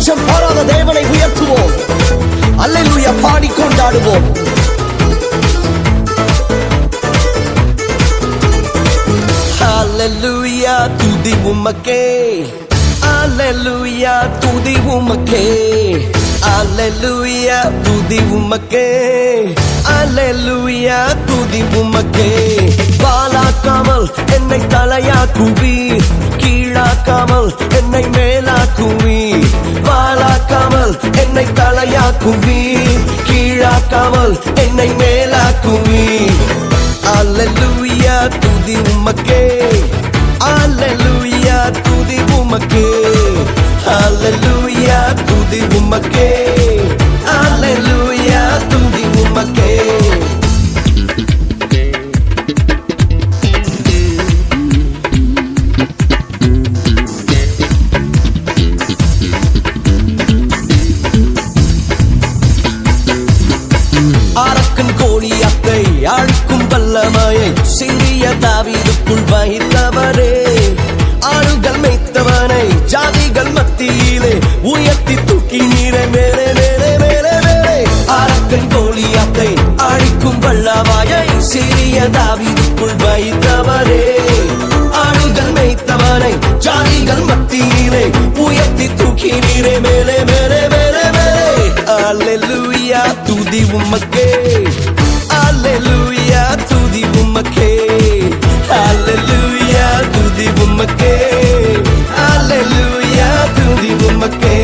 பஞ்சம் பாராத தேவனை உயர்த்துவோம். அல்லேலூயா பாடி கொண்டாடுவோம். அல்லேலூயா துதி உமக்கே, அல்லேலூயா துதி உமக்கே, அல்லேலூயா துதி உமக்கே, அல்லேலூயா துதி உமக்கே. வாலாக்காமல் என்னை தலையாக்குவீர், கீழாக்காமல் என்னை மேலாக்குவீர். வாலாக்காமல் என்னை தலையாக்குவீர், கீழாக்காமல் என்னை மேலாக்குவீர். அல்லேலூயா துதி உமக்கே, அல்லேலூயா துதி உமக்கே, அல்லேலூயா துதி உமக்கே, அல்லேலூயா துதி உமக்கே. அரக்கன் கோலியாத்தை அழிக்கும் வல்லமையை சிறிய தாவீதுக்குள் வைத்தவரே. ஆளுகள் மேய்த்தவனை ஜாதிகள் மத்தியிலே உயர்த்தி தூக்கி நீரை மேலே மேலே மேலே மேலே. அரக்கன் கோலியாத்தை அழிக்கும் வல்லமையை சிறிய தாவீதுக்குள் வைத்தவரே. ஆளுகள் மேய்த்தவனை ஜாதிகள் மத்தியிலே உயர்த்தி தூக்கி நீரை மேலே மேலே மேலே மேலே. அல்லேலூயா துதி உமக்கே, அல்லேலூயா துதி உமக்கே, அல்லேலூயா துதி உமக்கே, அல்லேலூயா துதி உமக்கே.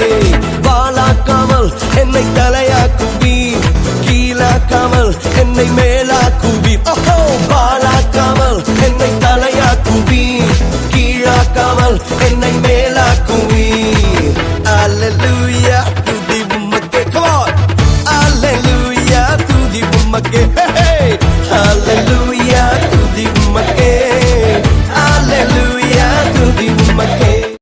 வாலாக்காமல் என்னை தலையாக்குவீர், கீழாக்காமல் என்னை மேலாக்குவீர். ஓஹோ, வாலாக்காமல் என்னை தலையாக்குவீர், கீழாக்காமல் என்னை மேலாக்குவீர். அல்லேலூயா துதி உமக்கே. Come on. Alleluia, tutti ummake, hey, hey. Alleluia, tutti ummake.